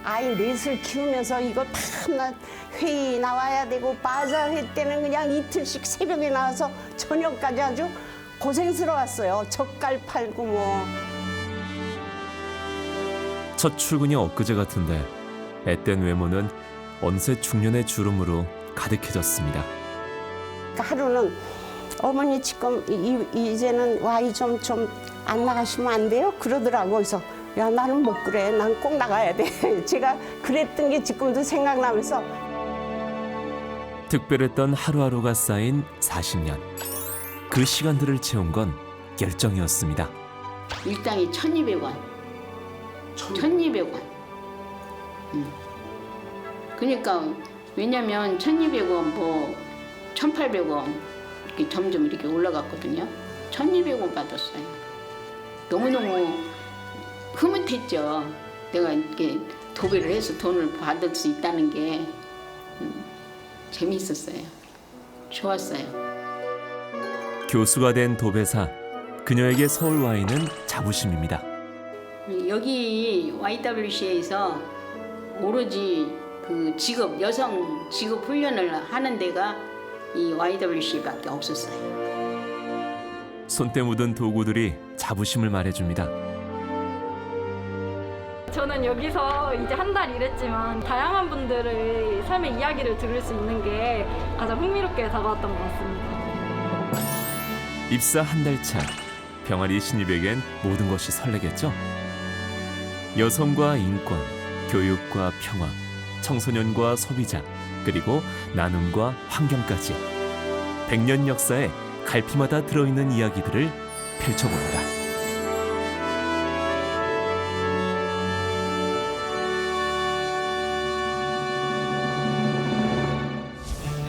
아이 넷을 키우면서 이거 다 회의 나와야 되고 바자회 때는 그냥 이틀씩 새벽에 나와서 저녁까지 아주 고생스러웠어요. 젓갈 팔고 뭐. 첫 출근이 엊그제 같은데 앳된 외모는 언새 중년의 주름으로 가득해졌습니다. 그러니까 하루는 어머니 지금 이제는 와이 좀 안 나가시면 안 돼요? 그러더라고. 그래서 야 나는 못 그래. 난 꼭 나가야 돼. 제가 그랬던 게 지금도 생각나면서. 특별했던 하루하루가 쌓인 40년. 그 시간들을 채운 건 열정이었습니다. 일당이 1,200원. 1,200원. 그러니까 왜냐면 1,200원 뭐 1,800원 이렇게 점점 이렇게 올라갔거든요. 1,200원 받았어요. 너무너무 흐뭇했죠. 내가 이렇게 도배를 해서 돈을 받을 수 있다는 게 재미있었어요. 좋았어요. 교수가 된 도배사. 그녀에게 서울 와인은 자부심입니다. 여기 YWCA에서 오로지 그 여성 직업 훈련을 하는 데가 이 YWCA밖에 없었어요. 손때 묻은 도구들이 자부심을 말해줍니다. 저는 여기서 이제 한 달 일했지만 다양한 분들의 삶의 이야기를 들을 수 있는 게 가장 흥미롭게 다가왔던 것 같습니다. 입사 한 달 차, 병아리 신입에겐 모든 것이 설레겠죠? 여성과 인권, 교육과 평화, 청소년과 소비자, 그리고 나눔과 환경까지 100년 역사에 갈피마다 들어있는 이야기들을 펼쳐봅니다.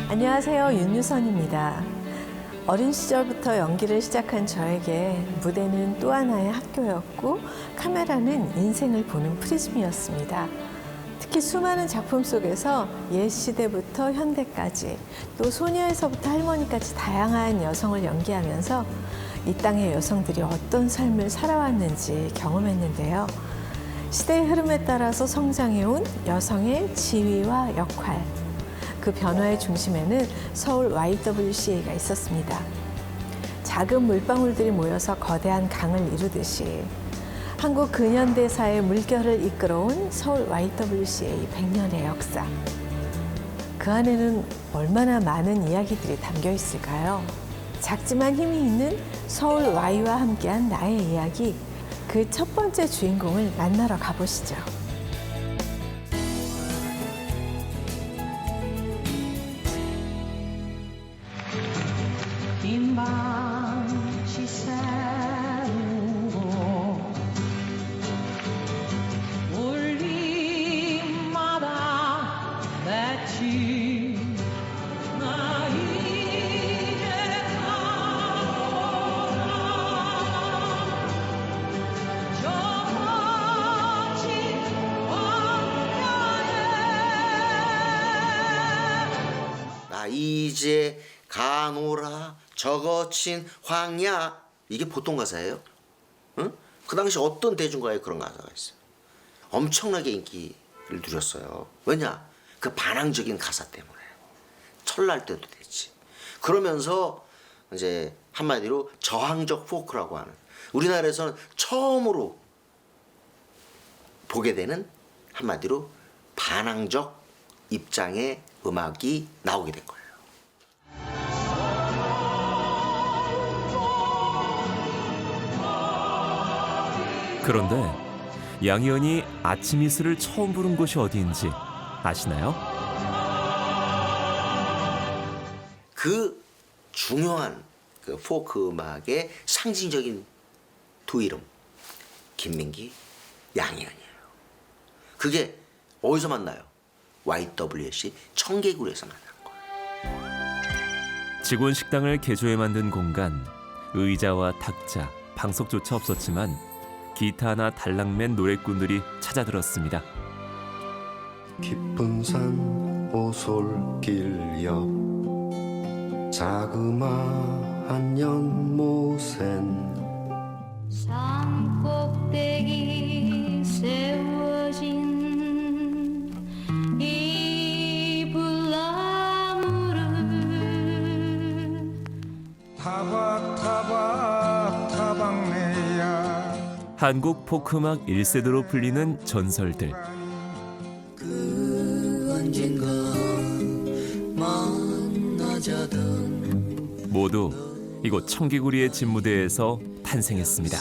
안녕하세요. 윤유선입니다. 어린 시절부터 연기를 시작한 저에게 무대는 또 하나의 학교였고 카메라는 인생을 보는 프리즘이었습니다. 특히 수많은 작품 속에서 옛 시대부터 현대까지 또 소녀에서부터 할머니까지 다양한 여성을 연기하면서 이 땅의 여성들이 어떤 삶을 살아왔는지 경험했는데요. 시대의 흐름에 따라서 성장해온 여성의 지위와 역할, 그 변화의 중심에는 서울 YWCA가 있었습니다. 작은 물방울들이 모여서 거대한 강을 이루듯이 한국 근현대사의 물결을 이끌어온 서울 YWCA 100년의 역사. 그 안에는 얼마나 많은 이야기들이 담겨 있을까요? 작지만 힘이 있는 서울 Y와 함께한 나의 이야기, 그 첫 번째 주인공을 만나러 가보시죠. 빈방시 새우고 울림마다 맺힌 나 이제 가노라 저 거친 광야에 나 이제 가노라 저 거친 황야. 이게 보통 가사예요? 응? 그 당시 어떤 대중가에 그런 가사가 있어요. 엄청나게 인기를 누렸어요. 왜냐? 그 반항적인 가사 때문에. 철날 때도 됐지. 그러면서 이제 한마디로 저항적 포크라고 하는, 우리나라에서는 처음으로 보게 되는 한마디로 반항적 입장의 음악이 나오게 된 거예요. 그런데 양희은이 아침 이슬을 처음 부른 곳이 어디인지 아시나요? 그 중요한 그 포크 음악의 상징적인 두 이름, 김민기, 양희은이에요. 그게 어디서 만나요? YWC 청개구리에서 만난 거예요. 직원 식당을 개조해 만든 공간, 의자와 탁자, 방석조차 없었지만 기타나 달랑맨 노래꾼들이 찾아들었습니다. 깊은 산 오솔길 옆 자그마한 연못엔 산 꼭대기 세워진 한국 포크음악 1세대로 불리는 전설들. 모두 이곳 청개구리의 집무대에서 탄생했습니다.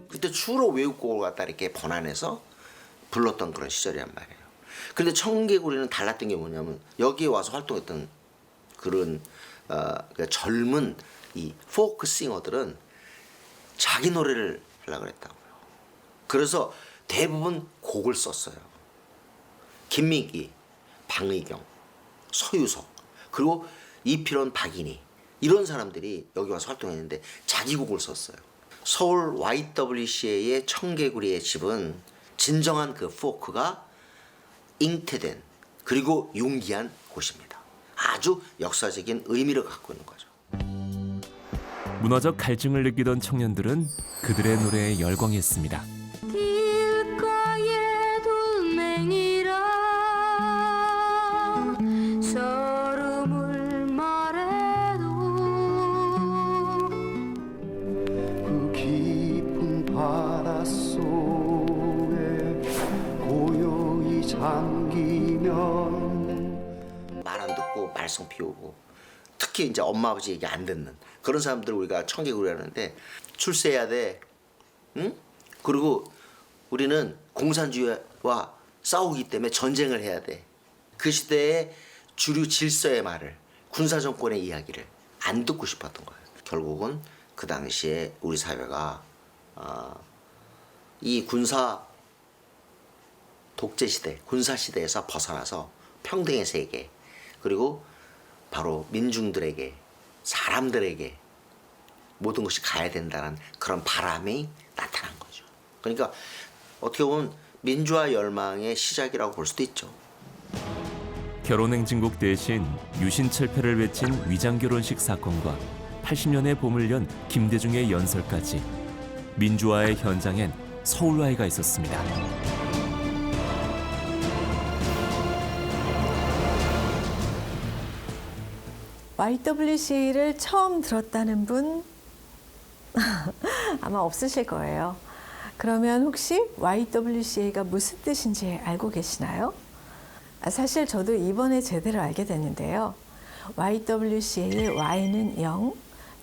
그때 주로 외국곡을 갖다 이렇게 번안해서 불렀던 그런 시절이란 말이에요. 근데 청개구리는 달랐던 게 뭐냐면 여기에 와서 활동했던 그런 그러니까 젊은 이 포크 싱어들은 자기 노래를 하려고 그랬다고요. 그래서 대부분 곡을 썼어요. 김미기, 방의경, 서유석, 그리고 이필원, 박인희 이런 사람들이 여기 와서 활동했는데 자기 곡을 썼어요. 서울 YWCA의 청개구리의 집은 진정한 그 포크가 잉태된 그리고 융기한 곳입니다. 아주 역사적인 의미를 갖고 있는 거죠. 문화적 갈증을 느끼던 청년들은 그들의 노래에 열광했습니다. 길가에 돌멩이라 서름을 말해도 그 깊은 바닷속에 고요히 잠기면 말 안 듣고 말썽 피우고 특히 이제 엄마 아버지 얘기 안 듣는 그런 사람들 우리가 청개구리 하는데 출세해야 돼. 응? 그리고 우리는 공산주의와 싸우기 때문에 전쟁을 해야 돼. 그 시대의 주류 질서의 말을 군사정권의 이야기를 안 듣고 싶었던 거예요. 결국은 그 당시에 우리 사회가 이 군사 독재 시대, 군사 시대에서 벗어나서 평등의 세계 그리고 바로 민중들에게 사람들에게 모든 것이 가야 된다는 그런 바람이 나타난 거죠. 그러니까 어떻게 보면 민주화 열망의 시작이라고 볼 수도 있죠. 결혼행진곡 대신 유신철폐를 외친 위장결혼식 사건과 80년의 봄을 연 김대중의 연설까지 민주화의 현장엔 서울와이가 있었습니다. YWCA를 처음 들었다는 분 아마 없으실 거예요. 그러면 혹시 YWCA가 무슨 뜻인지 알고 계시나요? 사실 저도 이번에 제대로 알게 됐는데요. YWCA의 Y는 영,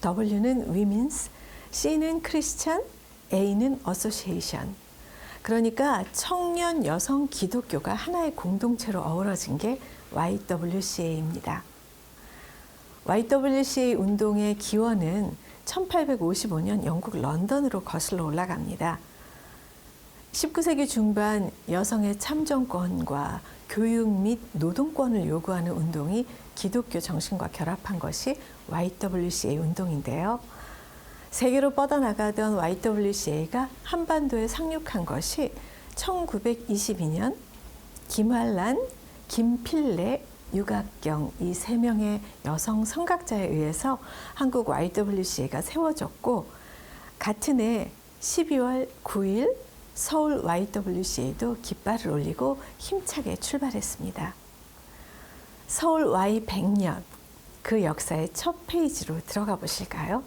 W는 Women's, C는 Christian, A는 Association. 그러니까 청년 여성 기독교가 하나의 공동체로 어우러진 게 YWCA입니다. YWCA 운동의 기원은 1855년 영국 런던으로 거슬러 올라갑니다. 19세기 중반 여성의 참정권과 교육 및 노동권을 요구하는 운동이 기독교 정신과 결합한 것이 YWCA 운동인데요. 세계로 뻗어나가던 YWCA가 한반도에 상륙한 것이 1922년 김환란, 김필래, 유각경 이 세 명의 여성 선각자에 의해서 한국 YWCA가 세워졌고 같은 해 12월 9일 서울 YWCA도 깃발을 올리고 힘차게 출발했습니다. 서울 Y 100년 그 역사의 첫 페이지로 들어가 보실까요?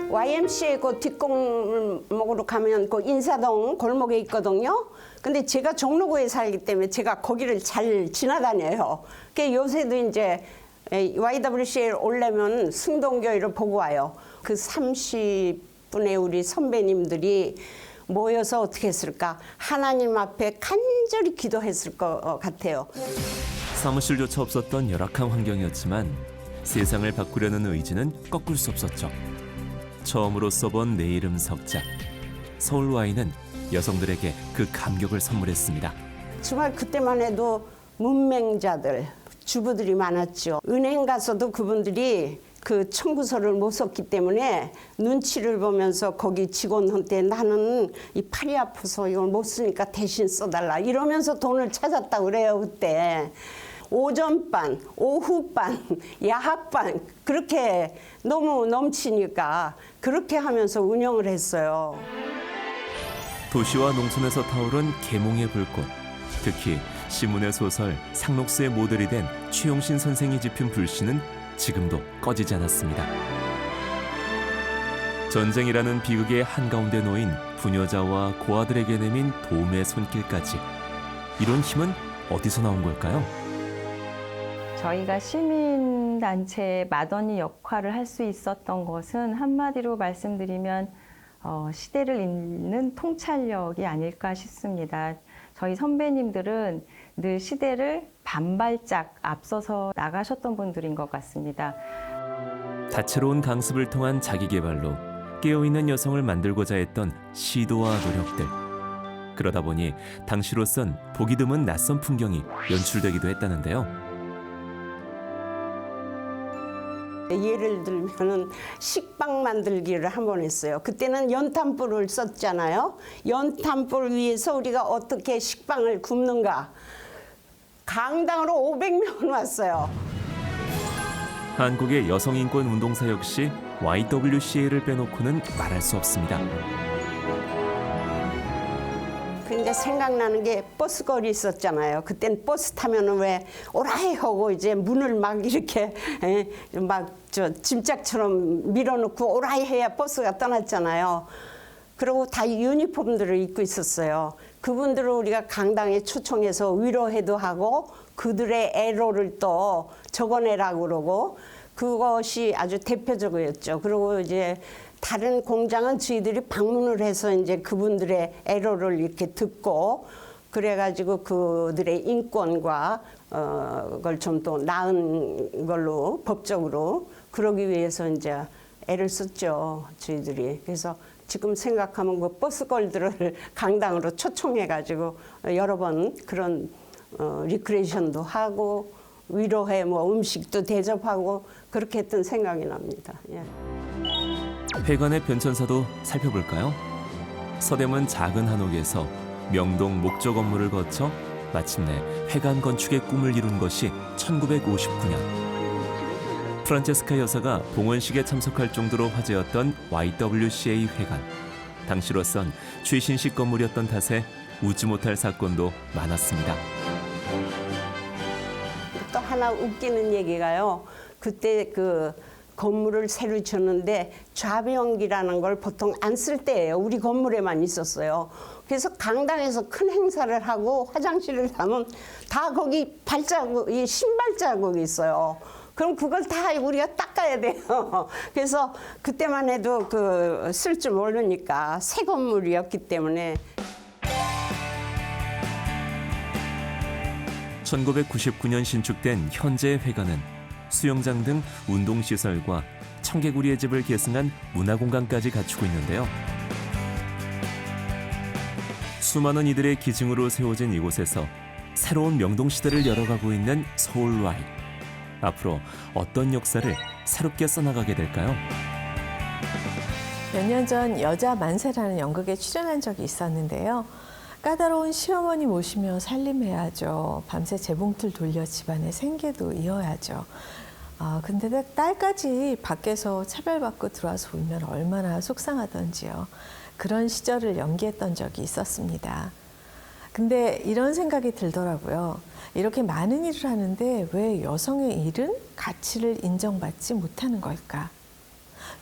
YMCA 그 뒷골목으로 가면 그 인사동 골목에 있거든요. 근데 제가 종로구에 살기 때문에 제가 거기를 잘 지나다녀요. 그 요새도 이제 YWCA 오려면 승동교회를 보고 와요. 그 30분의 우리 선배님들이 모여서 어떻게 했을까? 하나님 앞에 간절히 기도했을 것 같아요. 사무실조차 없었던 열악한 환경이었지만 세상을 바꾸려는 의지는 꺾을 수 없었죠. 처음으로 써본 내 이름 석자. 서울와이는 여성들에게 그 감격을 선물했습니다. 정말 그때만 해도 문맹자들, 주부들이 많았죠. 은행 가서도 그분들이 그 청구서를 못 썼기 때문에 눈치를 보면서 거기 직원한테 나는 이 팔이 아파서 이걸 못 쓰니까 대신 써달라 이러면서 돈을 찾았다 그래요 그때. 오전반, 오후반, 야학반 그렇게 너무 넘치니까 그렇게 하면서 운영을 했어요. 도시와 농촌에서 타오른 계몽의 불꽃. 특히 시문의 소설 상록수의 모델이 된 최용신 선생이 짚은 불씨는 지금도 꺼지지 않았습니다. 전쟁이라는 비극의 한가운데 놓인 부녀자와 고아들에게 내민 도움의 손길까지. 이런 힘은 어디서 나온 걸까요? 저희가 시민단체 마더니 역할을 할 수 있었던 것은 한마디로 말씀드리면 시대를 잇는 통찰력이 아닐까 싶습니다. 저희 선배님들은 늘 시대를 반발짝 앞서서 나가셨던 분들인 것 같습니다. 다채로운 강습을 통한 자기개발로 깨어있는 여성을 만들고자 했던 시도와 노력들. 그러다 보니 당시로선 보기 드문 낯선 풍경이 연출되기도 했다는데요. 예를 들면은 식빵 만들기를 한번 했어요. 그때는 연탄불을 썼잖아요. 연탄불 위에서 우리가 어떻게 식빵을 굽는가. 강당으로 500명 왔어요. 한국의 여성인권 운동사 역시 YWCA를 빼놓고는 말할 수 없습니다. 근데 생각나는 게 버스거리 있었잖아요. 그땐 버스 타면은 왜 오라이 하고 이제 문을 막 이렇게 막 저 짐짝처럼 밀어놓고 오라이 해야 버스가 떠났잖아요. 그리고 다 유니폼들을 입고 있었어요. 그분들을 우리가 강당에 초청해서 위로해도 하고 그들의 애로를 또 적어내라고 그러고 그것이 아주 대표적이었죠. 그리고 이제 다른 공장은 저희들이 방문을 해서 이제 그분들의 애로를 이렇게 듣고 그래가지고 그들의 인권과 그걸 좀 더 나은 걸로 법적으로 그러기 위해서 이제 애를 썼죠. 저희들이. 그래서 지금 생각하면 그 버스걸들을 강당으로 초청해가지고 여러 번 그런 리크레이션도 하고 위로해 뭐 음식도 대접하고 그렇게 했던 생각이 납니다. 예. 회관의 변천사도 살펴볼까요? 서대문 작은 한옥에서 명동 목조 건물을 거쳐 마침내 회관 건축의 꿈을 이룬 것이 1959년. 프란체스카 여사가 봉헌식에 참석할 정도로 화제였던 YWCA 회관. 당시로선 최신식 건물이었던 탓에 웃지 못할 사건도 많았습니다. 또 하나 웃기는 얘기가요. 그때 그 건물을 새로 지었는데 좌변기라는 걸 보통 안 쓸 때예요. 우리 건물에만 있었어요. 그래서 강당에서 큰 행사를 하고 화장실을 가면 다 거기 발자국, 이 신발 자국이 있어요. 그럼 그걸 다 우리가 닦아야 돼요. 그래서 그때만 해도 그 쓸 줄 모르니까 새 건물이었기 때문에. 1999년 신축된 현재의 회관은 수영장 등 운동시설과 청개구리의 집을 계승한 문화공간까지 갖추고 있는데요. 수많은 이들의 기증으로 세워진 이곳에서 새로운 명동시대를 열어가고 있는 서울와이. 앞으로 어떤 역사를 새롭게 써나가게 될까요? 몇 년 전 여자 만세라는 연극에 출연한 적이 있었는데요. 까다로운 시어머니 모시며 살림해야죠. 밤새 재봉틀 돌려 집안의 생계도 이어야죠. 근데 딸까지 밖에서 차별받고 들어와서 울면 얼마나 속상하던지요. 그런 시절을 연기했던 적이 있었습니다. 근데 이런 생각이 들더라고요. 이렇게 많은 일을 하는데 왜 여성의 일은 가치를 인정받지 못하는 걸까?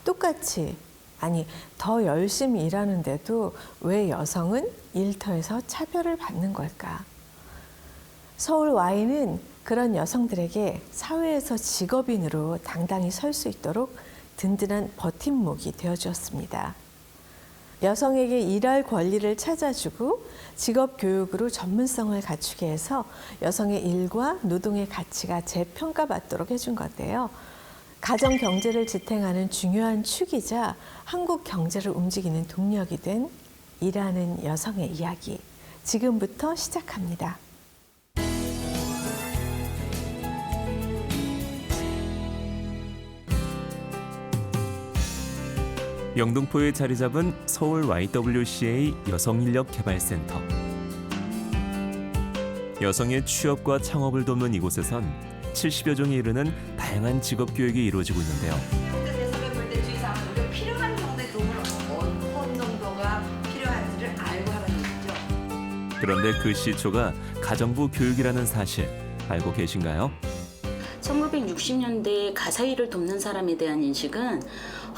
똑같이, 아니 더 열심히 일하는데도 왜 여성은 일터에서 차별을 받는 걸까? 서울 Y는 그런 여성들에게 사회에서 직업인으로 당당히 설 수 있도록 든든한 버팀목이 되어주었습니다. 여성에게 일할 권리를 찾아주고 직업 교육으로 전문성을 갖추게 해서 여성의 일과 노동의 가치가 재평가받도록 해준 건데요. 가정 경제를 지탱하는 중요한 축이자 한국 경제를 움직이는 동력이 된 일하는 여성의 이야기. 지금부터 시작합니다. 영등포에 자리 잡은 서울 YWCA 여성인력개발센터. 여성의 취업과 창업을 돕는 이곳에선 70여 종에 이르는 다양한 직업 교육이 이루어지고 있는데요. 대sob에 볼 때 주의사항은 우리가 필요한 정도의 도움을 어느 정도가 필요한지를 알고 하라는 얘기죠. 그런데 그 시초가 가정부 교육이라는 사실 알고 계신가요? 1960년대 가사일을 돕는 사람에 대한 인식은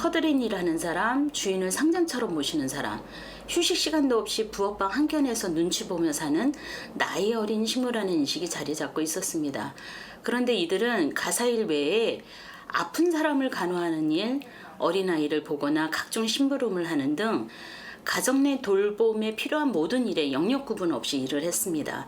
허드렛 일하는 사람, 주인을 상장처럼 모시는 사람, 휴식 시간도 없이 부엌방 한켠에서 눈치 보며 사는 나이 어린 식물하는 인식이 자리 잡고 있었습니다. 그런데 이들은 가사일 외에 아픈 사람을 간호하는 일, 어린아이를 보거나 각종 심부름을 하는 등 가정 내 돌봄에 필요한 모든 일에 영역 구분 없이 일을 했습니다.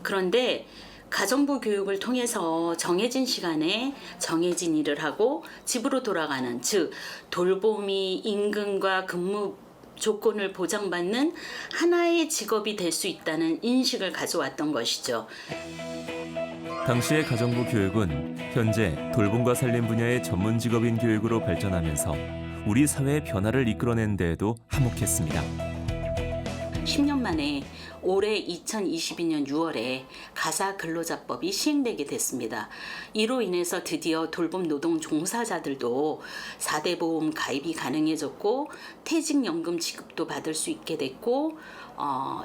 그런데 가정부 교육을 통해서 정해진 시간에 정해진 일을 하고 집으로 돌아가는, 즉 돌봄이 임금과 근무 조건을 보장받는 하나의 직업이 될 수 있다는 인식을 가져왔던 것이죠. 당시의 가정부 교육은 현재 돌봄과 살림 분야의 전문 직업인 교육으로 발전하면서 우리 사회의 변화를 이끌어낸 데에도 한몫했습니다. 10년 만에 올해 2022년 6월에 가사 근로자법이 시행되게 됐습니다. 이로 인해서 드디어 돌봄 노동 종사자들도 4대 보험 가입이 가능해졌고 퇴직연금 지급도 받을 수 있게 됐고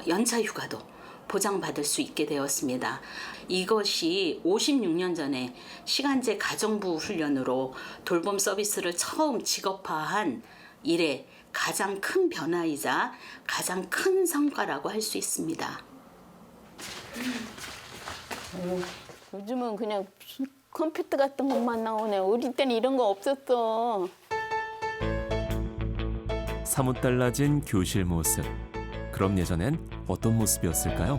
연차 휴가도 보장받을 수 있게 되었습니다. 이것이 56년 전에 시간제 가정부 훈련으로 돌봄 서비스를 처음 직업화한 이래 가장 큰 변화이자 가장 큰 성과라고 할 수 있습니다. 요즘은 그냥 컴퓨터 같은 것만 나오네. 우리 때는 이런 거 없었어. 사뭇 달라진 교실 모습. 그럼 예전엔 어떤 모습이었을까요?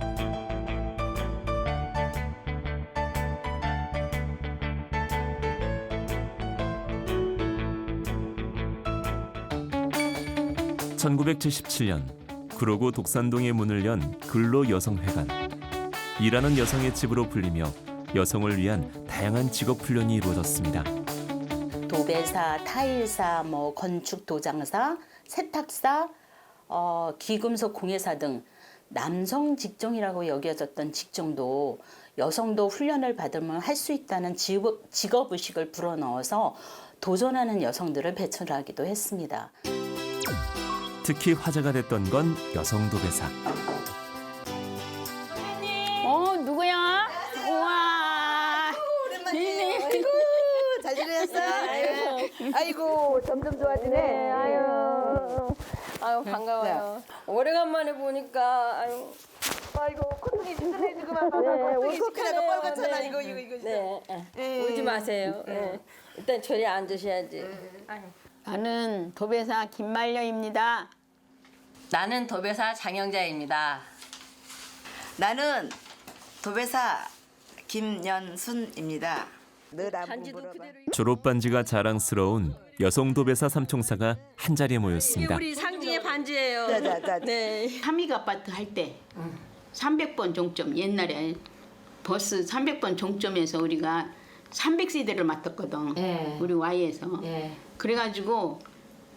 (1977년) 구로구 독산동에 문을 연 근로여성회관. 일하는 여성의 집으로 불리며 여성을 위한 다양한 직업 훈련이 이루어졌습니다. 도배사, 타일사, 건축 도장사, 세탁사, 기금속 공예사 등 남성 직종이라고 여겨졌던 직종도 여성도 훈련을 받으면 할 수 있다는 직업의식을 불어넣어서 도전하는 여성들을 배출하기도 했습니다. 특히 화제가 됐던 건 여성 도배사. 누구야? 우와. 오랜만이에요. 아이고 잘 지내셨어요? 아이고 점점 좋아지네. 아유 반가워요. 오래간만에 보니까 아이고 콧등이 든든해지고만 콧등이 시큰하고 뻘겋잖아. 이거 네. 울지 마세요. 네. 일단 저리 앉으셔야지. 나는 도배사 김말려입니다. 나는 도배사 장영자입니다. 나는 도배사 김연순입니다. 졸업 반지가 자랑스러운 여성 도배사 삼총사가 한자리에 모였습니다. 우리 상징의 반지예요. 네. 삼익 아파트 할 때 300번 종점, 옛날에 버스 300번 종점에서 우리가 300세대를 맡았거든. 우리 Y에서. 그래가지고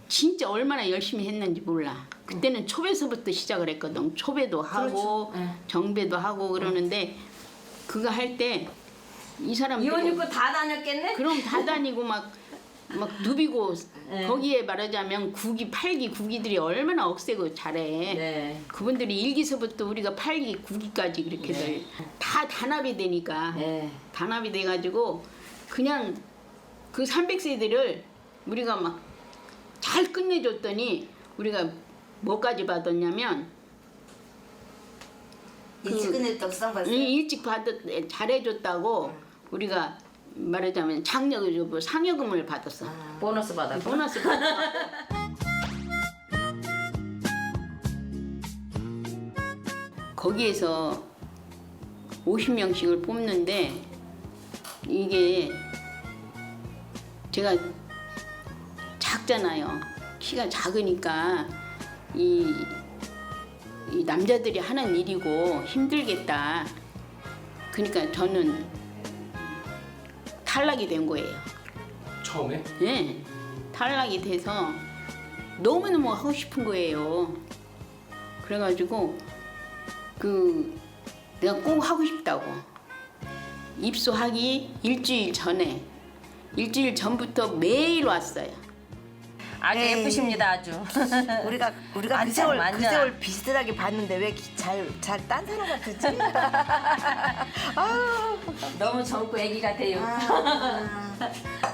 진짜 얼마나 열심히 했는지 몰라. 그때는 초배서부터 시작을 했거든. 초배도 하고 정배도 하고 그러는데 그거 할 때 이 사람들이 이혼 입고 다 다녔겠네? 그럼 다 다니고 막 누비고 거기에 말하자면 구기, 8기, 9기들이 얼마나 억세고 잘해. 그분들이 1기서부터 우리가 8기, 9기까지 그렇게들 다 단합이 되니까 단합이 돼가지고 그냥 그 300세대를 우리가 막 잘 끝내줬더니 우리가 뭐까지 받았냐면 일찍 끝냈다고 수상 받았어요? 일찍 잘해줬다고 우리가 말하자면 장려을 주고 상여금을 받았어. 보너스 받았고. 보너스 받았어. 거기에서 50명씩을 뽑는데 이게 제가 작잖아요. 키가 작으니까 이 남자들이 하는 일이고 힘들겠다. 그러니까 저는 탈락이 된 거예요. 처음에? 네. 탈락이 돼서 너무너무 하고 싶은 거예요. 그래가지고 내가 꼭 하고 싶다고 입소하기 일주일 전부터 매일 왔어요. 아주 에이. 예쁘십니다 아주. 우리가 그 완전, 세월 그 완전. 세월 비슷하게 봤는데 왜 잘 딴 사람 같았지? 아유. 너무 젊고 애기 같아요.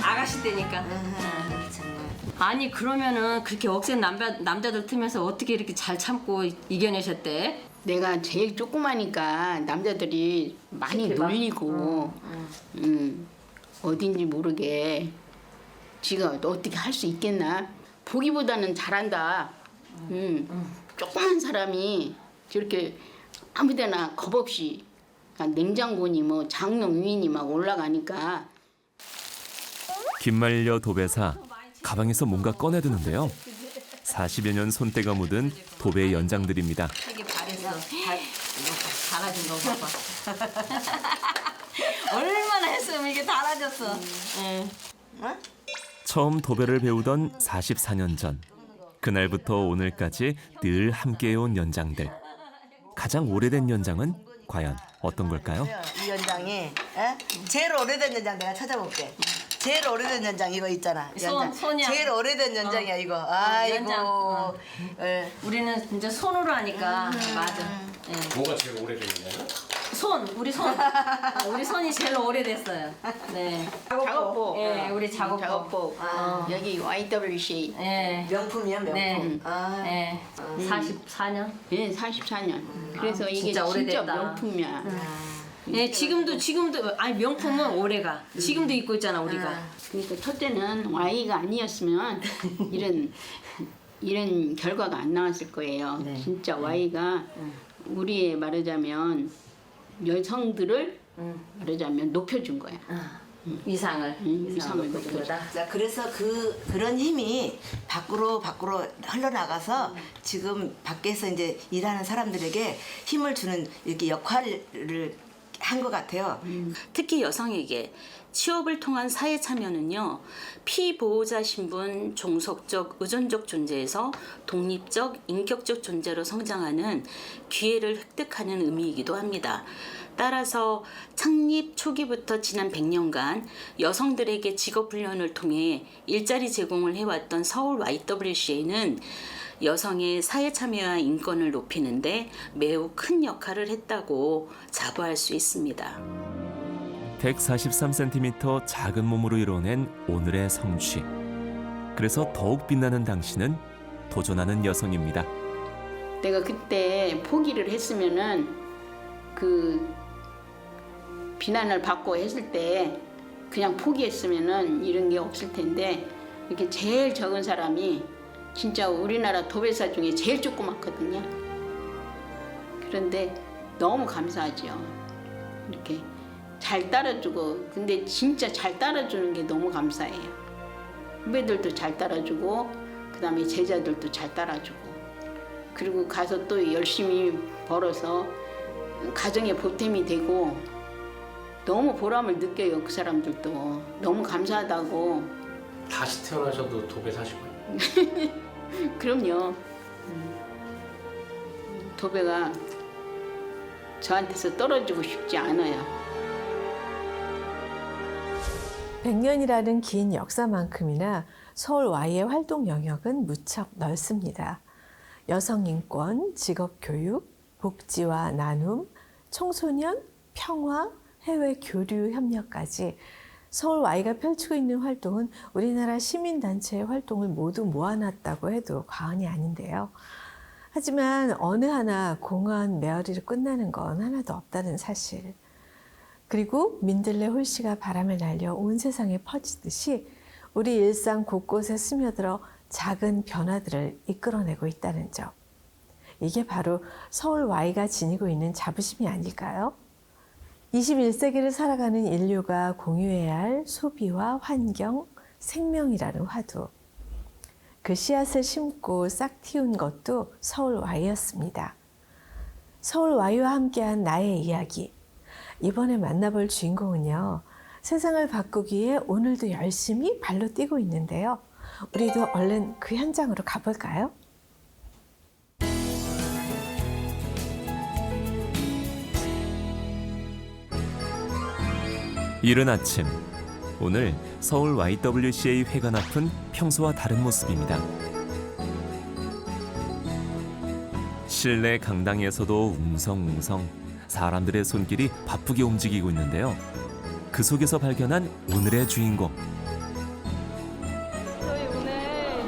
아가씨 때니까. 아니 그러면은 그렇게 억센 남자들 틈에서 어떻게 이렇게 잘 참고 이겨내셨대? 내가 제일 조그마니까 남자들이 많이 놀리고 어딘지 모르게 지가 어떻게 할 수 있겠나. 보기보다는 잘한다. 조그만 사람이 저렇게 아무데나 겁없이 냉장고니 뭐 장롱 위니 막 올라가니까. 김말려 도배사 가방에서 뭔가 꺼내드는데요. 40여 년 손때가 묻은 도배 연장들입니다. 되게 잘했어. 달아진 거 봐봐. 얼마나 했으면 이게 달아졌어. 처음 도배를 배우던 44년 전. 그날부터 오늘까지 늘 함께해온 연장들. 가장 오래된 연장은 과연 어떤 걸까요? 이 연장이 제일 오래된 연장 내가 찾아볼게. 제일 오래된 연장 이거 있잖아. 연장. 손이야. 제일 오래된 연장이야 이거. 아이고. 연장. 예. 우리는 이제 손으로 하니까 맞아. 예. 뭐가 제일 오래됐나요? 우리 손. 우리 손이 제일 오래됐어요. 네. 작업복. 예, 우리 작업복. 여기 YWC. 예. 명품이야 명품. 네. 아. 예. 44년. 예, 44년. 그래서 이게 진짜 진짜 오래됐다. 명품이야. 예, 지금도 아니 명품은 오래가. 지금도 입고 있잖아 우리가. 그러니까 첫째는 Y가 아니었으면 이런 결과가 안 나왔을 거예요. 진짜 Y가 우리의 말하자면 여성들을 말하자면 높여준 거야. 위상을 높여준 거다. 자, 그래서 그런 힘이 밖으로 흘러나가서 지금 밖에서 이제 일하는 사람들에게 힘을 주는 이렇게 역할을 한 것 같아요. 특히 여성에게 취업을 통한 사회 참여는요, 피보호자 신분, 종속적, 의존적 존재에서 독립적, 인격적 존재로 성장하는 기회를 획득하는 의미이기도 합니다. 따라서 창립 초기부터 지난 100년간 여성들에게 직업훈련을 통해 일자리 제공을 해왔던 서울 YWCA는 여성의 사회 참여와 인권을 높이는 데 매우 큰 역할을 했다고 자부할 수 있습니다. 143cm 작은 몸으로 이뤄낸 오늘의 성취. 그래서 더욱 빛나는 당신은 도전하는 여성입니다. 내가 그때 포기를 했으면은 그 비난을 받고 했을 때 그냥 포기했으면은 이런 게 없을 텐데 이렇게 제일 적은 사람이 진짜 우리나라 도배사 중에 제일 조그맣거든요. 그런데 너무 감사하죠. 이렇게 잘 따라주고, 근데 진짜 잘 따라주는 게 너무 감사해요. 후배들도 잘 따라주고, 그 다음에 제자들도 잘 따라주고, 그리고 가서 또 열심히 벌어서 가정의 보탬이 되고, 너무 보람을 느껴요. 그 사람들도 너무 감사하다고. 다시 태어나셔도 도배사시고요. 그럼요. 도배가 저한테서 떨어지고 싶지 않아요. 100년이라는 긴 역사만큼이나 서울 Y의 활동 영역은 무척 넓습니다. 여성인권, 직업교육, 복지와 나눔, 청소년, 평화, 해외 교류 협력까지 서울 Y가 펼치고 있는 활동은 우리나라 시민단체의 활동을 모두 모아놨다고 해도 과언이 아닌데요. 하지만 어느 하나 공원 메아리로 끝나는 건 하나도 없다는 사실. 그리고 민들레 홀씨가 바람을 날려 온 세상에 퍼지듯이 우리 일상 곳곳에 스며들어 작은 변화들을 이끌어내고 있다는 점. 이게 바로 서울 Y가 지니고 있는 자부심이 아닐까요? 21세기를 살아가는 인류가 공유해야 할 소비와 환경, 생명이라는 화두. 그 씨앗을 심고 싹 틔운 것도 서울 Y였습니다. 서울 Y와 함께한 나의 이야기. 이번에 만나볼 주인공은요. 세상을 바꾸기 위해 오늘도 열심히 발로 뛰고 있는데요. 우리도 얼른 그 현장으로 가볼까요? 이른 아침 오늘 서울 YWCA 회관 앞은 평소와 다른 모습입니다. 실내 강당에서도 웅성웅성 사람들의 손길이 바쁘게 움직이고 있는데요. 그 속에서 발견한 오늘의 주인공. 저희 오늘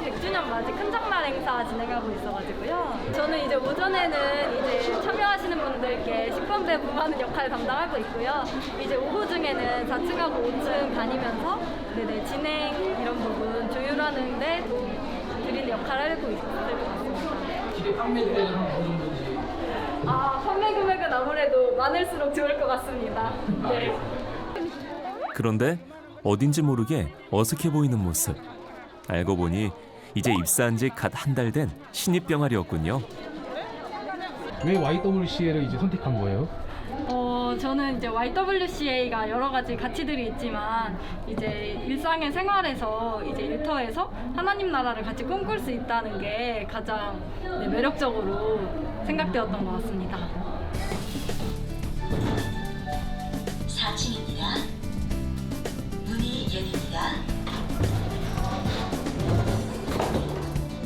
100주년 맞이 큰 장날 행사 진행하고 있어가지고요. 저는 이제 오전에는 이제 참여하시는 분들께 식권 배부하는 역할을 담당하고 있고요. 이제 오후 중에는 4층하고 5층 다니면서 진행 이런 부분 조율하는데 도움 드리는 역할을 하고 있을 것 같습니다. 기대 판매 금액은 어느 정도인지? 판매 금액은 아무래도 많을수록 좋을 것 같습니다. 네. 그런데 어딘지 모르게 어색해 보이는 모습. 알고 보니 이제 입사한 지 갓 한 달 된 신입 병아리였군요. 왜 YWCA를 이제 선택한 거예요? 저는 이제 YWCA가 여러 가지 가치들이 있지만 이제 일상의 생활에서 이제 일터에서 하나님 나라를 같이 꿈꿀 수 있다는 게 가장 매력적으로 생각되었던 것 같습니다. 4층입니다. 문이 열립니다.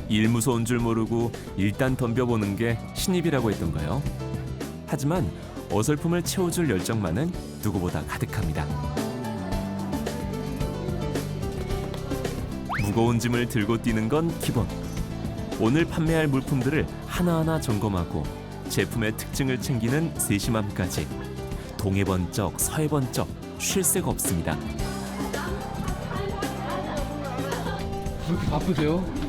일 무서운 줄 모르고 일단 덤벼보는 게 신입이라고 했던가요? 하지만 어설픔을 채워줄 열정만은 누구보다 가득합니다. 무거운 짐을 들고 뛰는 건 기본. 오늘 판매할 물품들을 하나하나 점검하고 제품의 특징을 챙기는 세심함까지 동해 번쩍 서해 번쩍 쉴 새가 없습니다. 그렇게 바쁘세요?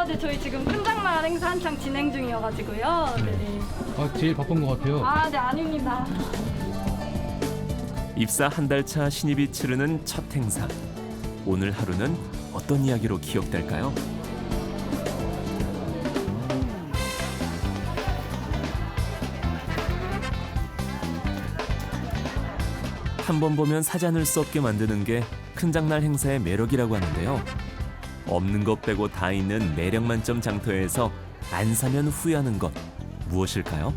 네, 저희 지금 큰 장날 행사 한창 진행 중이어가지고요. 네. 제일 바쁜 것 같아요. 네, 아닙니다. 입사 한 달 차 신입이 치르는 첫 행사. 오늘 하루는 어떤 이야기로 기억될까요? 한 번 보면 사지 않을 수 없게 만드는 게 큰 장날 행사의 매력이라고 하는데요. 없는 것 빼고 다 있는 매력 만점 장터에서 안 사면 후회하는 것 무엇일까요?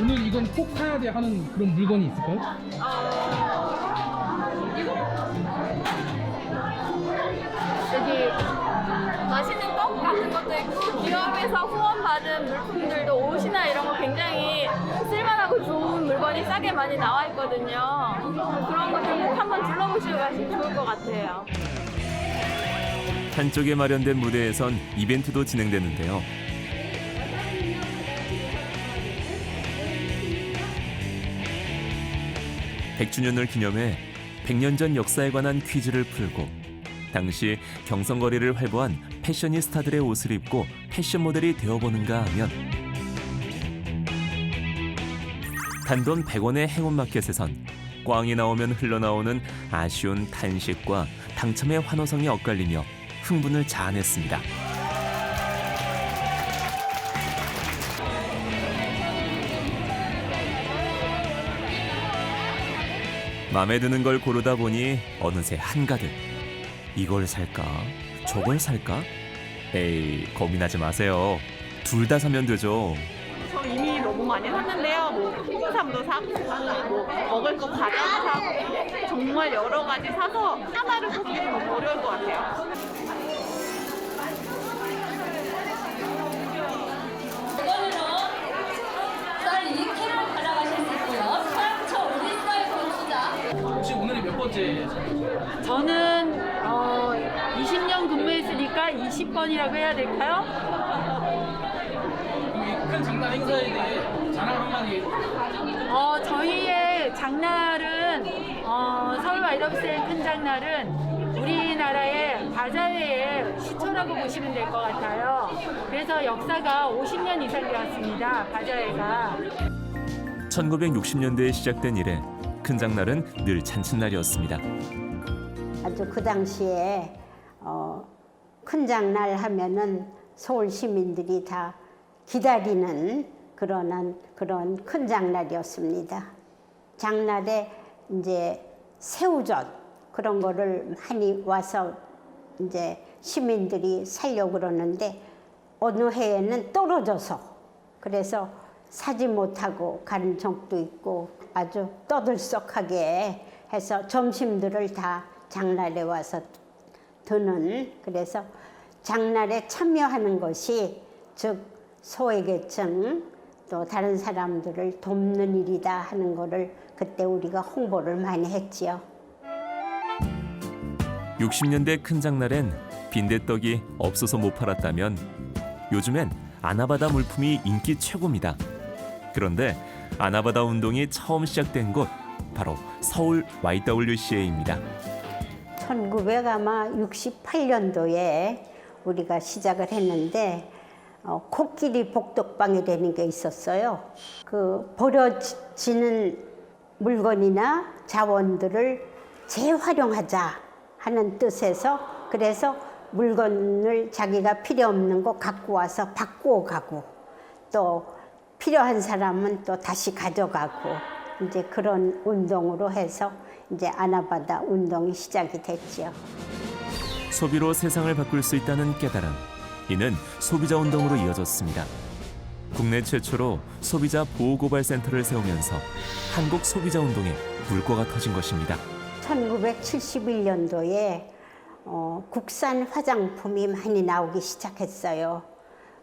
오늘 이건 꼭 사야 돼 하는 그런 물건이 있을까요? 여기 맛있는 떡 같은 것도 있고 기업에서 후원받은 물품들도 옷이나 이런 거 굉장히 쓸만하고 좋은 물건이 싸게 많이 나와 있거든요. 그런 것들 꼭 한번 둘러보시고 가시면 좋을 것 같아요. 한쪽에 마련된 무대에선 이벤트도 진행되는데요. 100주년을 기념해 100년 전 역사에 관한 퀴즈를 풀고 당시 경성거리를 활보한 패셔니스타들의 옷을 입고 패션 모델이 되어보는가 하면 단돈 100원의 행운마켓에선 꽝이 나오면 흘러나오는 아쉬운 탄식과 당첨의 환호성이 엇갈리며 흥분을 자아냈습니다. 마음에 드는 걸 고르다 보니 어느새 한가득. 이걸 살까? 저걸 살까? 에이, 고민하지 마세요. 둘 다 사면 되죠. 저 이미 너무 많이 샀는데요. 뭐 홍삼도 사고, 뭐 먹을 거 과자도 사고, 정말 여러 가지 사서 하나를 뽑기는 너무 어려울 것 같아요. 이번에는 쌀 2kg 가져가실 수 있고요. 사랑처 오리스타일 공수자. 혹시 오늘이 몇 번째? 저는 20년 근무했으니까 20번이라고 해야 될까요? 큰 장난 행사에 대해 자랑 한마디. 저희의 장날은 서울 YWCA 큰 장날은 우리나라의 바자회의 시초라고 보시면 될 것 같아요. 그래서 역사가 50년 이상 되었습니다. 바자회가. 1960년대에 시작된 이래 큰 장날은 늘 잔칫날이었습니다. 아주 그 당시에 큰 장날 하면은 서울 시민들이 다 기다리는 그런 큰 장날이었습니다. 장날에 이제 새우젓 그런 거를 많이 와서 이제 시민들이 살려고 그러는데 어느 해에는 떨어져서 그래서 사지 못하고 가는 적도 있고 아주 떠들썩하게 해서 점심들을 다 장날에 와서 드는, 그래서 장날에 참여하는 것이 즉 소외계층 또 다른 사람들을 돕는 일이다 하는 거를 그때 우리가 홍보를 많이 했지요. 60년대 큰 장날엔 빈대떡이 없어서 못 팔았다면 요즘엔 아나바다 물품이 인기 최고입니다. 그런데 아나바다 운동이 처음 시작된 곳 바로 서울 YWCA입니다. 1968년도에 우리가 시작을 했는데 코끼리 복덕방이라는 게 있었어요. 그 버려지는 물건이나 자원들을 재활용하자 하는 뜻에서, 그래서 물건을 자기가 필요 없는 거 갖고 와서 바꾸어 가고 또 필요한 사람은 또 다시 가져가고 이제 그런 운동으로 해서 이제 아나바다 운동이 시작이 됐지요. 소비로 세상을 바꿀 수 있다는 깨달음. 이는 소비자 운동으로 이어졌습니다. 국내 최초로 소비자 보호고발센터를 세우면서 한국 소비자 운동에 불꽃가 터진 것입니다. 1971년도에 국산 화장품이 많이 나오기 시작했어요.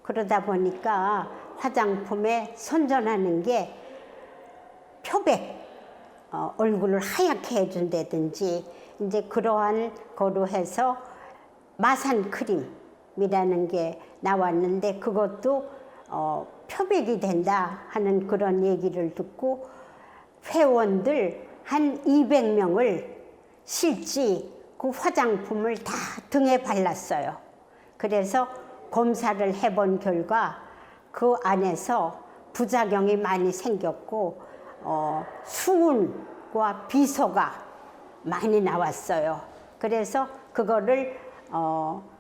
그러다 보니까 화장품에 선전하는 게 표백, 얼굴을 하얗게 해준다든지 이제 그러한 거로 해서 마산 크림이라는 게 나왔는데 그것도 표백이 된다 하는 그런 얘기를 듣고 회원들 한 200명을 실지 그 화장품을 다 등에 발랐어요. 그래서 검사를 해본 결과 그 안에서 부작용이 많이 생겼고 수은과 비소가 많이 나왔어요. 그래서 그거를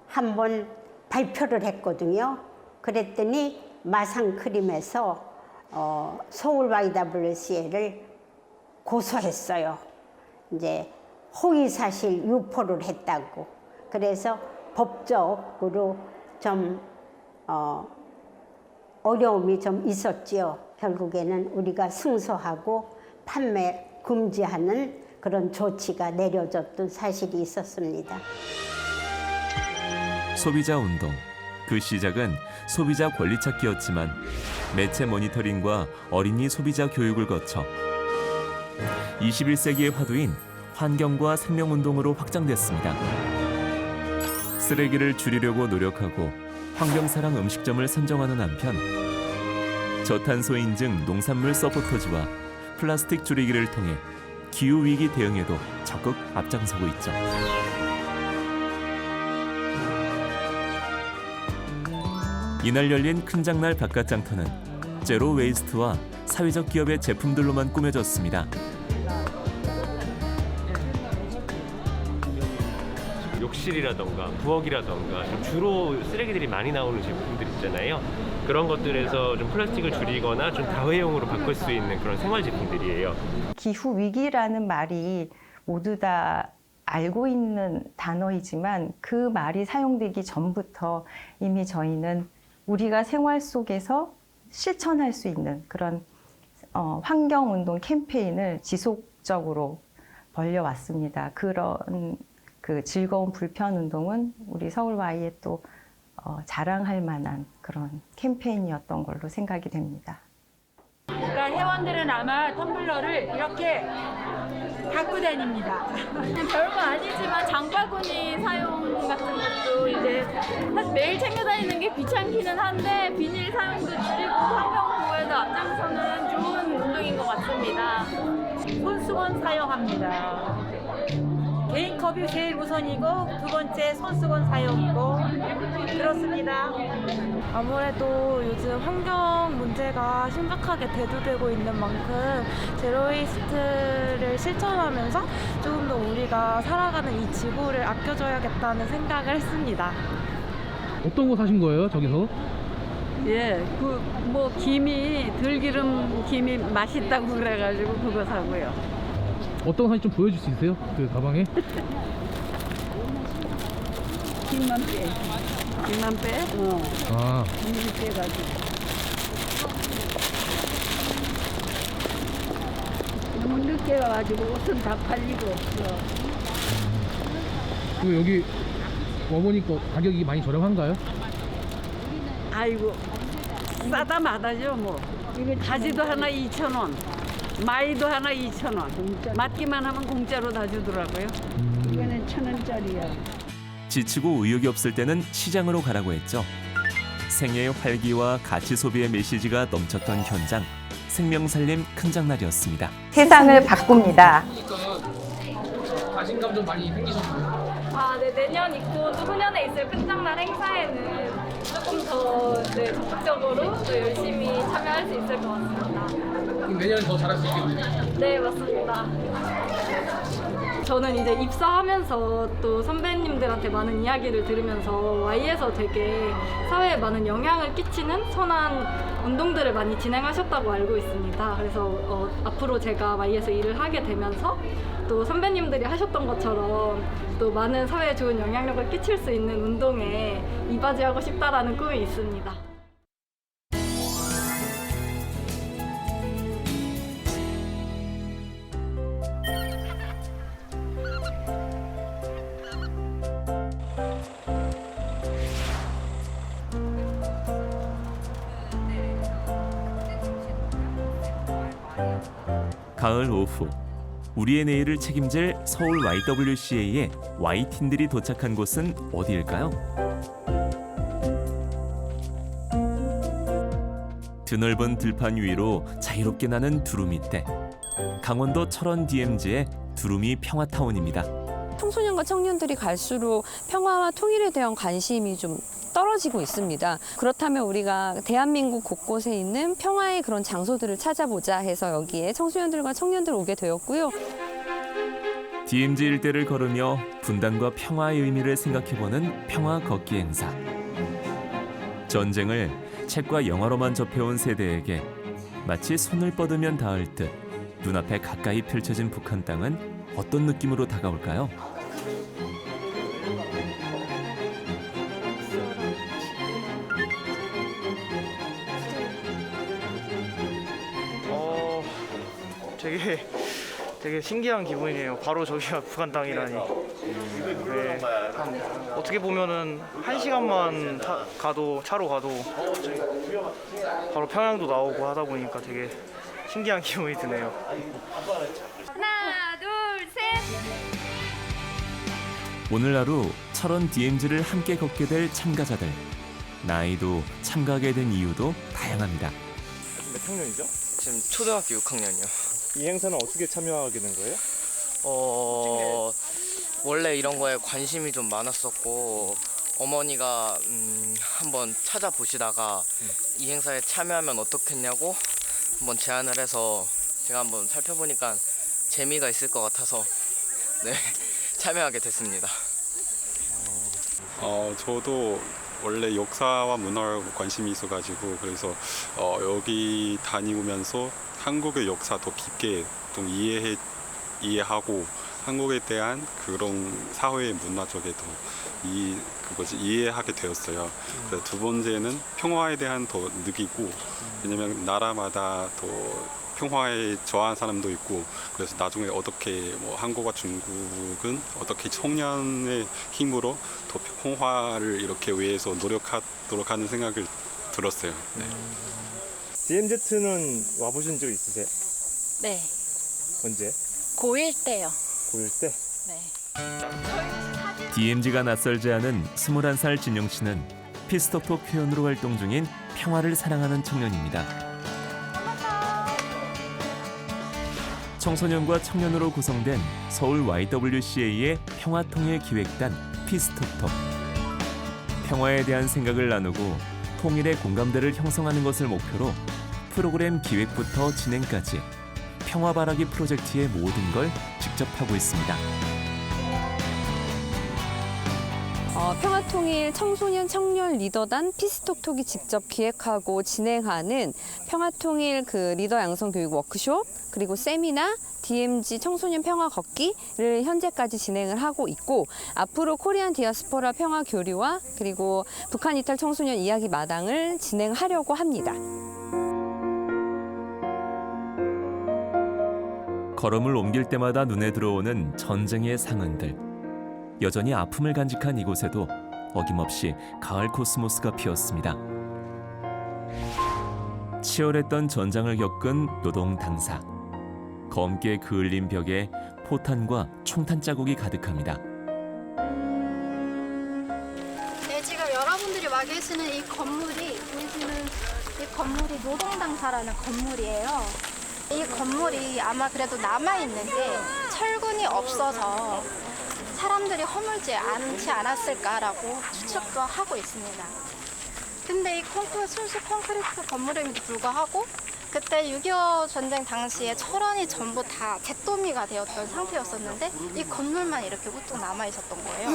한번 발표를 했거든요. 그랬더니 마산크림에서 서울 YWCA를 고소했어요. 이제 허위사실 유포를 했다고. 그래서 법적으로 좀 어려움이 좀 있었지요. 결국에는 우리가 승소하고 판매 금지하는 그런 조치가 내려졌던 사실이 있었습니다. 소비자 운동. 그 시작은 소비자 권리 찾기였지만 매체 모니터링과 어린이 소비자 교육을 거쳐 21세기의 화두인 환경과 생명운동으로 확장됐습니다. 쓰레기를 줄이려고 노력하고 환경사랑 음식점을 선정하는 한편 저탄소 인증 농산물 서포터즈와 플라스틱 줄이기를 통해 기후위기 대응에도 적극 앞장서고 있죠. 이날 열린 큰 장날 바깥장터는 제로 웨이스트와 사회적 기업의 제품들로만 꾸며졌습니다. 욕실이라던가 부엌이라던가 좀 주로 쓰레기들이 많이 나오는 제품들 있잖아요. 그런 것들에서 좀 플라스틱을 줄이거나 좀 다회용으로 바꿀 수 있는 그런 생활 제품들이에요. 기후 위기라는 말이 모두 다 알고 있는 단어이지만 그 말이 사용되기 전부터 이미 저희는 우리가 생활 속에서 실천할 수 있는 그런 환경운동 캠페인을 지속적으로 벌려왔습니다. 그런 그 즐거운 불편운동은 우리 서울Y에 또 자랑할 만한 그런 캠페인이었던 걸로 생각이 됩니다. 그러니까 회원들은 아마 텀블러를 이렇게 갖고 다닙니다. 별거 아니지만 장바구니 사용 같은 것도 이제 사실 매일 챙겨 다니는 게 귀찮기는 한데 비닐 사용도 줄이고 환경 보호에도 앞장서는 좋은 운동인 것 같습니다. 손수건 사용합니다. 개인 컵이 제일 우선이고 두 번째 손수건 사용이고 그렇습니다. 아무래도 요즘 환경 문제가 심각하게 대두되고 있는 만큼 제로웨이스트를 실천하면서 조금 더 우리가 살아가는 이 지구를 아껴줘야겠다는 생각을 했습니다. 어떤 거 사신 거예요, 저기서? 예, 김이 들기름 김이 맛있다고 그래가지고 그거 사고요. 어떤 거 사진 좀 보여줄 수 있어요? 그 가방에? 김만 빼. 김만 빼? 아. 김만 빼가지고. 너무 늦게 와가지고 옷은 다 팔리고 없어. 그리고 여기 와보니까 가격이 많이 저렴한가요? 아이고 싸다 마다죠 뭐. 이거 가지도 하나 2,000원, 마이도 하나 2,000원. 맞기만 하면 공짜로 다 주더라고요. 이거는 1,000원짜리야. 지치고 의욕이 없을 때는 시장으로 가라고 했죠. 생애의 활기와 가치 소비의 메시지가 넘쳤던 현장. 생명살림 큰 장날이었습니다. 세상을 바꿉니다. 자신감 좀 많이 생기셨나요? 아, 네, 내년 있고 또 후년에 있을 큰장날 행사에는 조금 더 적극적으로 또 열심히 참여할 수 있을 것 같습니다. 그럼 내년에 더 잘할 수 있겠네요. 네, 맞습니다. 저는 이제 입사하면서 또 선배님들한테 많은 이야기를 들으면서 Y에서 되게 사회에 많은 영향을 끼치는 선한 운동들을 많이 진행하셨다고 알고 있습니다. 그래서 앞으로 제가 Y에서 일을 하게 되면서 또 선배님들이 하셨던 것처럼 또 많은 사회에 좋은 영향력을 끼칠 수 있는 운동에 이바지하고 싶다라는 꿈이 있습니다. 가을 오후 우리의 내일을 책임질 서울 YWCA의 Y팀들이 도착한 곳은 어디일까요? 드넓은 들판 위로 자유롭게 나는 두루미떼. 강원도 철원 DMZ의 두루미 평화타운입니다. 청소년과 청년들이 갈수록 평화와 통일에 대한 관심이 좀 떨어지고 있습니다. 그렇다면 우리가 대한민국 곳곳에 있는 평화의 그런 장소들을 찾아보자 해서 여기에 청소년들과 청년들 오게 되었고요. DMZ 일대를 걸으며 분단과 평화의 의미를 생각해보는 평화 걷기 행사. 전쟁을 책과 영화로만 접해온 세대에게 마치 손을 뻗으면 닿을 듯 눈앞에 가까이 펼쳐진 북한 땅은 어떤 느낌으로 다가올까요? 되게 신기한 기분이에요. 바로 저기가 북한 땅이라니. 네, 어떻게 보면은 1시간만 차로 가도 바로 평양도 나오고 하다 보니까 되게 신기한 기분이 드네요. 하나, 둘, 셋. 오늘 하루 철원 DMZ를 함께 걷게 될 참가자들. 나이도 참가하게 된 이유도 다양합니다. 몇 학년이죠? 지금 초등학교 6학년이요. 이 행사는 어떻게 참여하게 된 거예요? 원래 이런 거에 관심이 좀 많았었고 어머니가 한번 찾아보시다가 이 행사에 참여하면 어떻겠냐고 한번 제안을 해서 제가 한번 살펴보니까 재미가 있을 것 같아서 네, 참여하게 됐습니다. 저도 원래 역사와 문화에 관심이 있어가지고 그래서 여기 다니면서 한국의 역사 더 깊게 좀 이해하고 한국에 대한 그런 사회의 문화 쪽에도 이해하게 되었어요. 그래서 두 번째는 평화에 대한 더 느끼고 왜냐면 나라마다 더 평화에 좋아하는 사람도 있고 그래서 나중에 어떻게 한국과 중국은 어떻게 청년의 힘으로 더 평화를 이렇게 위해서 노력하도록 하는 생각을 들었어요. 네. DMZ는 와보신 적 있으세요? 네. 언제? 고1 때요. 고1 때? 네. DMZ가 낯설지 않은 21살 진영 씨는 피스톡톡 회원으로 활동 중인 평화를 사랑하는 청년입니다. 청소년과 청년으로 구성된 서울 YWCA의 평화통일기획단 피스톡톡. 평화에 대한 생각을 나누고 통일의 공감대를 형성하는 것을 목표로 프로그램 기획부터 진행까지 평화바라기 프로젝트의 모든 걸 직접 하고 있습니다. 평화통일 청소년 청년 리더단 피스톡톡이 직접 기획하고 진행하는 평화통일 리더 양성 교육 워크숍 그리고 세미나 DMZ 청소년 평화 걷기를 현재까지 진행을 하고 있고 앞으로 코리안 디아스포라 평화 교류와 그리고 북한 이탈 청소년 이야기 마당을 진행하려고 합니다. 걸음을 옮길 때마다 눈에 들어오는 전쟁의 상흔들. 여전히 아픔을 간직한 이곳에도 어김없이 가을 코스모스가 피었습니다. 치열했던 전장을 겪은 노동 당사. 검게 그을린 벽에 포탄과 총탄 자국이 가득합니다. 네, 지금 여러분들이 와 계시는 이 건물이 보이시는 이 건물이 노동당사라는 건물이에요. 이 건물이 아마 그래도 남아있는 게 철근이 없어서 사람들이 허물지 않지 않았을까라고 추측도 하고 있습니다. 근데 이 순수 콘크리트 건물임에도 불구하고 그때 6.25 전쟁 당시에 철원이 전부 다 잿더미가 되었던 상태였었는데 이 건물만 이렇게 우뚝 남아 있었던 거예요.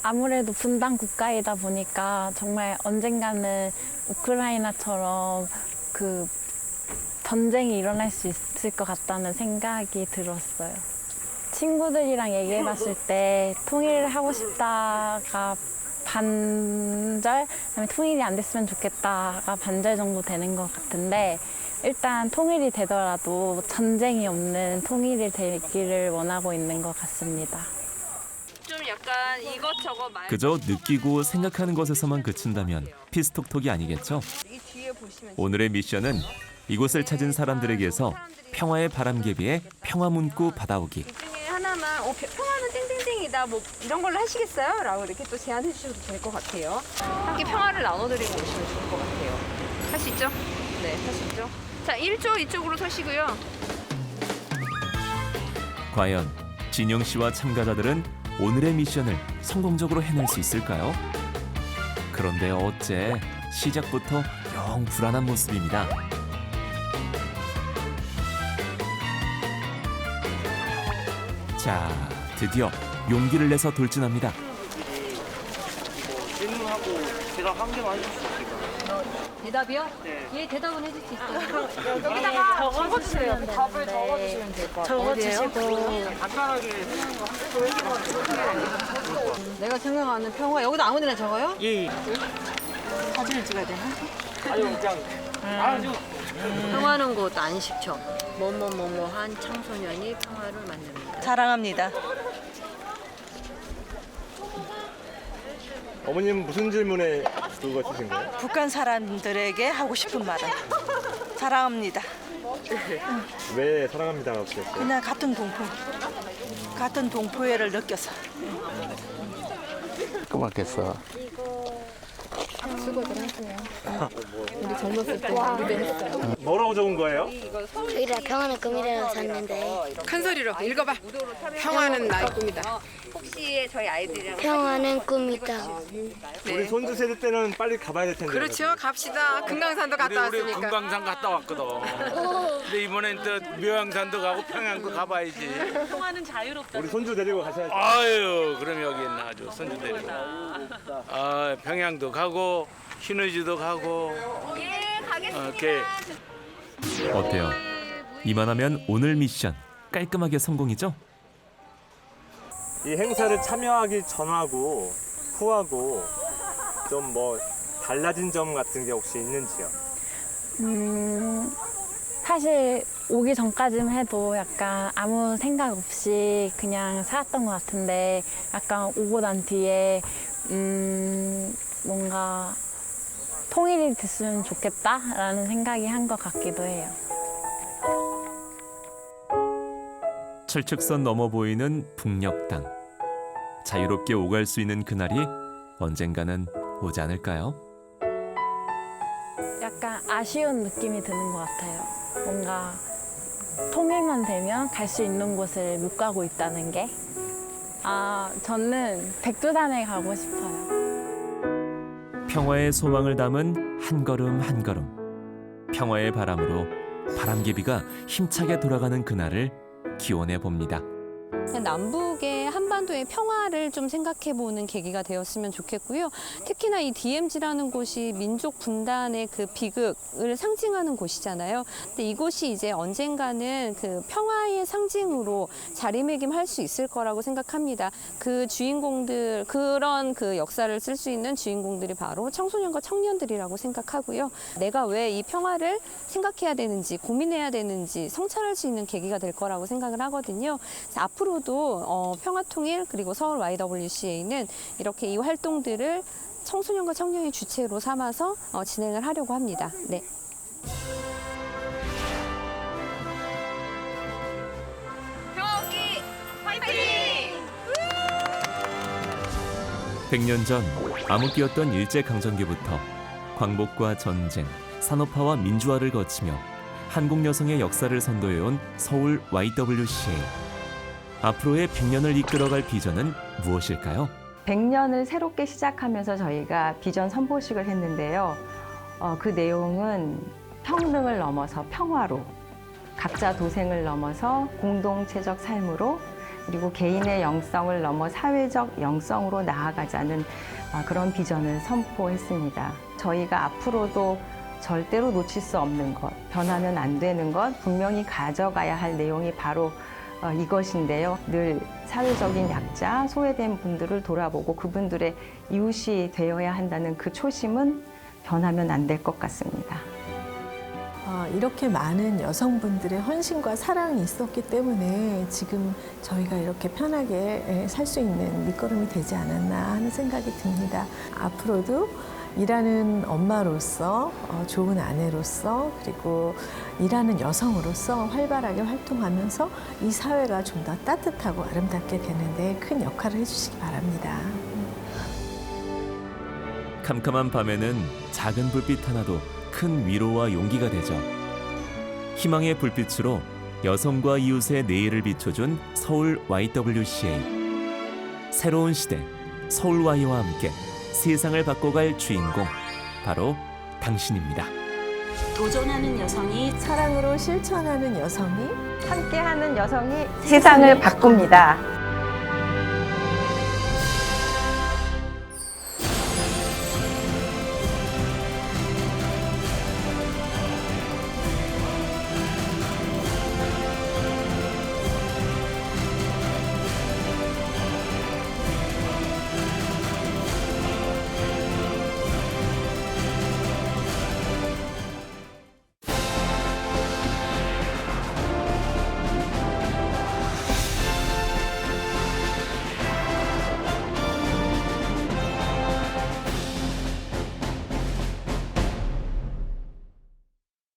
아무래도 분단 국가이다 보니까 정말 언젠가는 우크라이나처럼 그 전쟁이 일어날 수 있을 것 같다는 생각이 들었어요. 친구들이랑 얘기해봤을 때 통일을 하고 싶다가 반절, 그다음에 통일이 안 됐으면 좋겠다가 반절 정도 되는 것 같은데 일단 통일이 되더라도 전쟁이 없는 통일이 되기를 원하고 있는 것 같습니다. 좀 약간 이것저것 그저 느끼고 생각하는 것에서만 그친다면 피스톡톡이 아니겠죠? 오늘의 미션은 이곳을 찾은 사람들에게서 평화의 바람개비에 평화 문구 받아오기. 중에 하나만 평화는 땡땡땡이다 뭐 이런 걸로 하시겠어요? 라고 이렇게 또 제안해 주셔도 될 것 같아요. 함께 평화를 나눠드리고 오시면 좋을 것 같아요. 할 수 있죠? 네, 할 수 있죠. 자, 1조 이쪽으로 서시고요. 과연 진영 씨와 참가자들은 오늘의 미션을 성공적으로 해낼 수 있을까요? 그런데 어째 시작부터 영 불안한 모습입니다. 자, 드디어 용기를 내서 돌진합니다. 질문하고 제가 환경 해줄 수 있을까요? 대답이요? 네. 예, 대답은 해줄 수 있어요. 여기다가 적어주세요. 답을 적어주시면 될 것 같아요. 적어주시고 간단하게 내가 생각하는 평화 여기다 아무데나 적어요? 예. 사진을 찍어야 되나? 아니요, 그냥 아주 평화는 곧 안식처. 뭐뭐뭐뭐한 청소년이 평화를 만듭니다. 사랑합니다. 어머님 무슨 질문에 그거 쓰신 거예요? 북한 사람들에게 하고 싶은 말은 사랑합니다. 왜 사랑합니다라고 쓰셨어요? 그냥 같은 동포애를 느껴서. 고맙겠어. 수고들 하세요. 우리 젊었을 때 우리도 했어요. 뭐라고 적은 거예요? 저희가 평화는 꿈이라고 샀는데 큰 소리로 읽어봐. 평화는 나의 꿈이다. 혹시 저희 아이들이랑 평화는 꿈이다. 우리 손주 세대 때는 빨리 가봐야 될 텐데. 그렇죠. 갑시다. 금강산도 갔다 우리 왔으니까. 금강산 갔다 왔거든. 근데 이번엔 또 묘양산도 가고 평양도 가봐야지. 평화는 자유롭다. 우리 손주 데리고 가셔야죠. 아유, 그럼 여기 있나 아주 손주 데리고. 아, 평양도 가고 신의주도 가고. 예, 가겠습니다. 오케이. 어때요? 이만하면 오늘 미션 깔끔하게 성공이죠? 이 행사를 참여하기 전하고 후하고 좀 뭐 달라진 점 같은 게 혹시 있는지요? 사실 오기 전까지만 해도 약간 아무 생각 없이 그냥 살았던 것 같은데 약간 오고 난 뒤에 뭔가 통일이 됐으면 좋겠다라는 생각이 한 것 같기도 해요. 철책선 넘어 보이는 북녘 땅. 자유롭게 오갈 수 있는 그날이 언젠가는 오지 않을까요? 약간 아쉬운 느낌이 드는 것 같아요. 뭔가 통일만 되면 갈 수 있는 곳을 못 가고 있다는 게. 저는 백두산에 가고 싶어요. 평화의 소망을 담은 한 걸음 한 걸음. 평화의 바람으로 바람개비가 힘차게 돌아가는 그날을 기원해 봅니다. 남북의 한반도 한반도의 평화를 좀 생각해보는 계기가 되었으면 좋겠고요. 특히나 이 DMZ라는 곳이 민족 분단의 그 비극을 상징하는 곳이잖아요. 근데 이곳이 이제 언젠가는 그 평화의 상징으로 자리매김할 수 있을 거라고 생각합니다. 그 주인공들, 그런 그 역사를 쓸 수 있는 주인공들이 바로 청소년과 청년들이라고 생각하고요. 내가 왜 이 평화를 생각해야 되는지, 고민해야 되는지 성찰할 수 있는 계기가 될 거라고 생각을 하거든요. 그래서 앞으로도 평화통일 그리고 서울 YWCA는 이렇게 이 활동들을 청소년과 청년의 주체로 삼아서 진행을 하려고 합니다. 네. 평화옥기 화이팅! 100년 전 암흑기였던 일제강점기부터 광복과 전쟁, 산업화와 민주화를 거치며 한국 여성의 역사를 선도해온 서울 YWCA. 앞으로의 100년을 이끌어갈 비전은 무엇일까요? 100년을 새롭게 시작하면서 저희가 비전 선포식을 했는데요. 그 내용은 평등을 넘어서 평화로, 각자 도생을 넘어서 공동체적 삶으로, 그리고 개인의 영성을 넘어 사회적 영성으로 나아가자는 그런 비전을 선포했습니다. 저희가 앞으로도 절대로 놓칠 수 없는 것, 변하면 안 되는 것, 분명히 가져가야 할 내용이 바로 이것인데요. 늘 사회적인 약자, 소외된 분들을 돌아보고 그분들의 이웃이 되어야 한다는 그 초심은 변하면 안 될 것 같습니다. 이렇게 많은 여성분들의 헌신과 사랑이 있었기 때문에 지금 저희가 이렇게 편하게 살 수 있는 밑거름이 되지 않았나 하는 생각이 듭니다. 앞으로도 일하는 엄마로서, 좋은 아내로서, 그리고 일하는 여성으로서 활발하게 활동하면서 이 사회가 좀 더 따뜻하고 아름답게 되는데 큰 역할을 해주시기 바랍니다. 캄캄한 밤에는 작은 불빛 하나도 큰 위로와 용기가 되죠. 희망의 불빛으로 여성과 이웃의 내일을 비춰준 서울 YWCA. 새로운 시대 서울 Y와 함께 세상을 바꿔갈 주인공, 바로 당신입니다. 도전하는 여성이, 사랑으로 실천하는 여성이, 함께하는 여성이 세상을 바꿉니다.